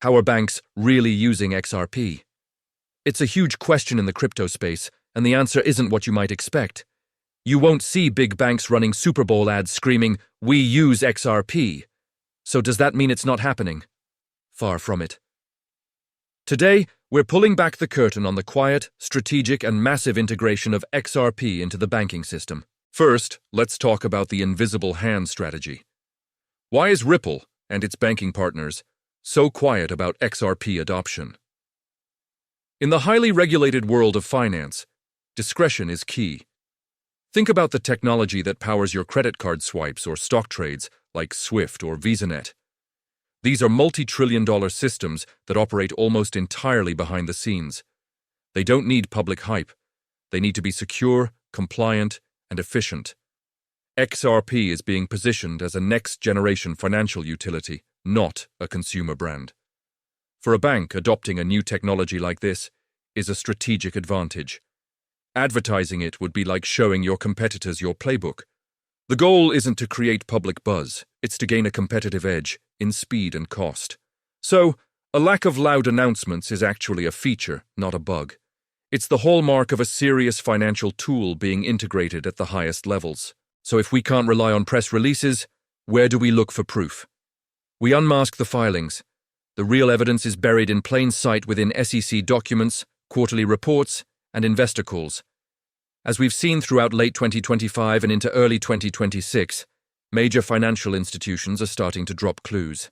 How are banks really using XRP? It's a huge question in the crypto space, and the answer isn't what you might expect. You won't see big banks running Super Bowl ads screaming, "We use XRP." So does that mean it's not happening? Far from it. Today, we're pulling back the curtain on the quiet, strategic, and massive integration of XRP into the banking system. First, let's talk about the invisible hand strategy. Why is Ripple and its banking partners so quiet about XRP adoption? In the highly regulated world of finance, discretion is key. Think about the technology that powers your credit card swipes or stock trades like Swift or VisaNet. These are multi-trillion-dollar systems that operate almost entirely behind the scenes. They don't need public hype. They need to be secure, compliant, and efficient. XRP is being positioned as a next-generation financial utility, not a consumer brand. For a bank, adopting a new technology like this is a strategic advantage. Advertising it would be like showing your competitors your playbook. The goal isn't to create public buzz, it's to gain a competitive edge in speed and cost. So, a lack of loud announcements is actually a feature, not a bug. It's the hallmark of a serious financial tool being integrated at the highest levels. So if we can't rely on press releases, where do we look for proof? We unmask the filings. The real evidence is buried in plain sight within SEC documents, quarterly reports, and investor calls. As we've seen throughout late 2025 and into early 2026, major financial institutions are starting to drop clues.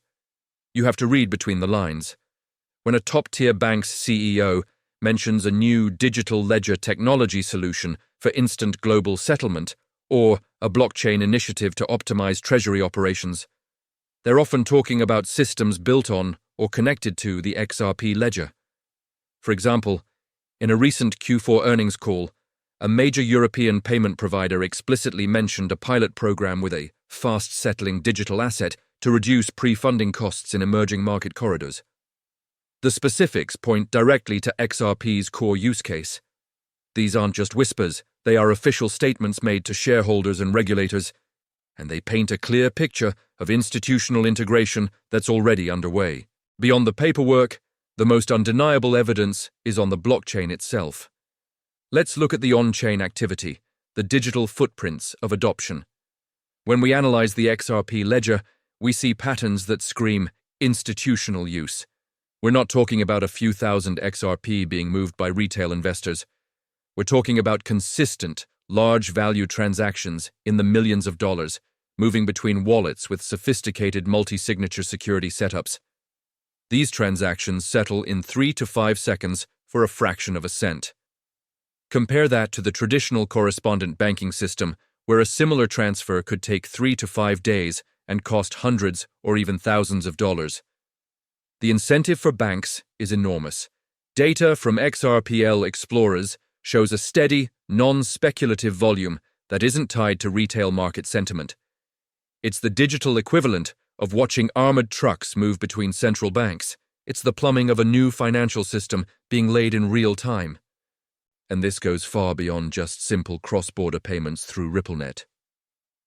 You have to read between the lines. When a top-tier bank's CEO mentions a new digital ledger technology solution for instant global settlement or a blockchain initiative to optimize treasury operations, they're often talking about systems built on or connected to the XRP ledger. For example, in a recent Q4 earnings call, a major European payment provider explicitly mentioned a pilot program with a fast-settling digital asset to reduce pre-funding costs in emerging market corridors. The specifics point directly to XRP's core use case. These aren't just whispers, they are official statements made to shareholders and regulators, and they paint a clear picture of institutional integration that's already underway. Beyond the paperwork, the most undeniable evidence is on the blockchain itself. Let's look at the on-chain activity, the digital footprints of adoption. When we analyze the XRP ledger, we see patterns that scream institutional use. We're not talking about a few thousand XRP being moved by retail investors. We're talking about consistent, large-value transactions in the millions of dollars, moving between wallets with sophisticated multi-signature security setups. These transactions settle in 3 to 5 seconds for a fraction of a cent. Compare that to the traditional correspondent banking system, where a similar transfer could take 3 to 5 days and cost hundreds or even thousands of dollars. The incentive for banks is enormous. Data from XRPL Explorers shows a steady, non-speculative volume that isn't tied to retail market sentiment. It's the digital equivalent of watching armored trucks move between central banks. It's the plumbing of a new financial system being laid in real time. And this goes far beyond just simple cross-border payments through RippleNet.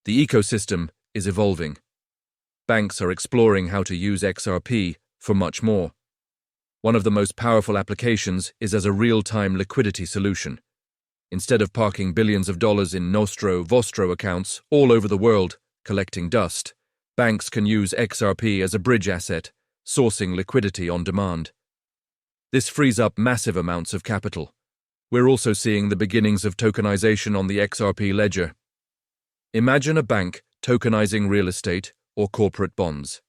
The ecosystem is evolving. Banks are exploring how to use XRP for much more. One of the most powerful applications is as a real-time liquidity solution. Instead of parking billions of dollars in Nostro Vostro accounts all over the world, collecting dust, banks can use XRP as a bridge asset, sourcing liquidity on demand. This frees up massive amounts of capital. We're also seeing the beginnings of tokenization on the XRP ledger. Imagine a bank tokenizing real estate or corporate bonds.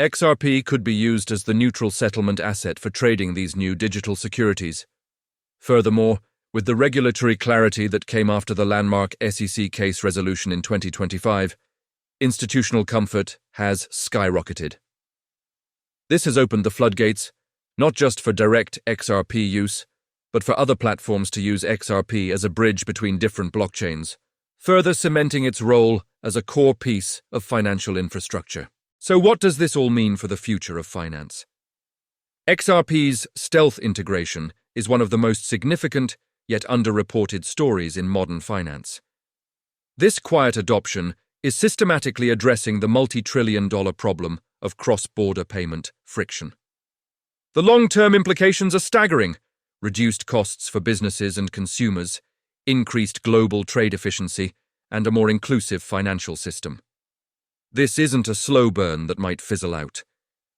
XRP could be used as the neutral settlement asset for trading these new digital securities. Furthermore, with the regulatory clarity that came after the landmark SEC case resolution in 2025, institutional comfort has skyrocketed. This has opened the floodgates, not just for direct XRP use, but for other platforms to use XRP as a bridge between different blockchains, further cementing its role as a core piece of financial infrastructure. So what does this all mean for the future of finance? XRP's stealth integration is one of the most significant yet underreported stories in modern finance. This quiet adoption is systematically addressing the multi-trillion-dollar problem of cross-border payment friction. The long-term implications are staggering: reduced costs for businesses and consumers, increased global trade efficiency, and a more inclusive financial system. This isn't a slow burn that might fizzle out.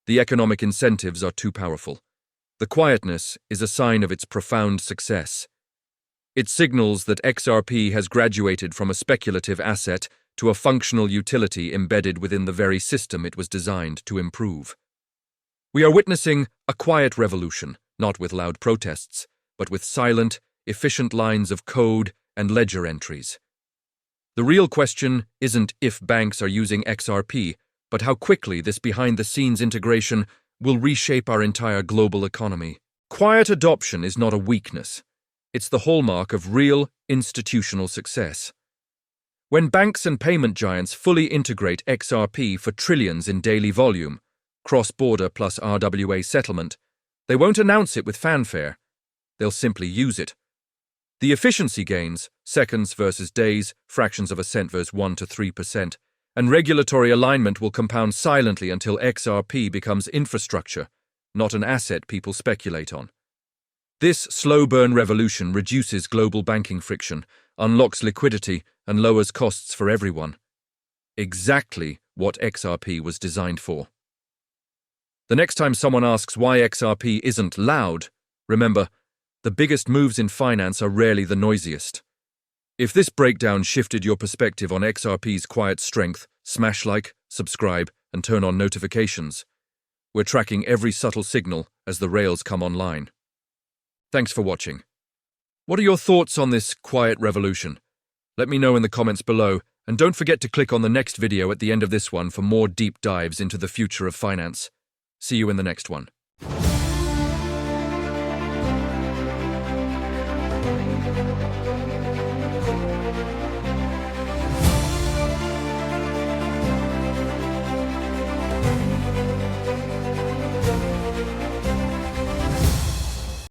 The economic incentives are too powerful. The quietness is a sign of its profound success. It signals that XRP has graduated from a speculative asset to a functional utility embedded within the very system it was designed to improve. We are witnessing a quiet revolution, not with loud protests, but with silent, efficient lines of code and ledger entries. The real question isn't if banks are using XRP, but how quickly this behind-the-scenes integration will reshape our entire global economy. Quiet adoption is not a weakness. It's the hallmark of real institutional success. When banks and payment giants fully integrate XRP for trillions in daily volume, cross-border plus RWA settlement, they won't announce it with fanfare. They'll simply use it. The efficiency gains, seconds versus days, fractions of a cent versus 1 to 3%, and regulatory alignment will compound silently until XRP becomes infrastructure, not an asset people speculate on. This slow-burn revolution reduces global banking friction, unlocks liquidity, and lowers costs for everyone. Exactly what XRP was designed for. The next time someone asks why XRP isn't loud, remember, the biggest moves in finance are rarely the noisiest. If this breakdown shifted your perspective on XRP's quiet strength, smash like, subscribe, and turn on notifications. We're tracking every subtle signal as the rails come online. Thanks for watching. What are your thoughts on this quiet revolution? Let me know in the comments below, and don't forget to click on the next video at the end of this one for more deep dives into the future of finance. See you in the next one.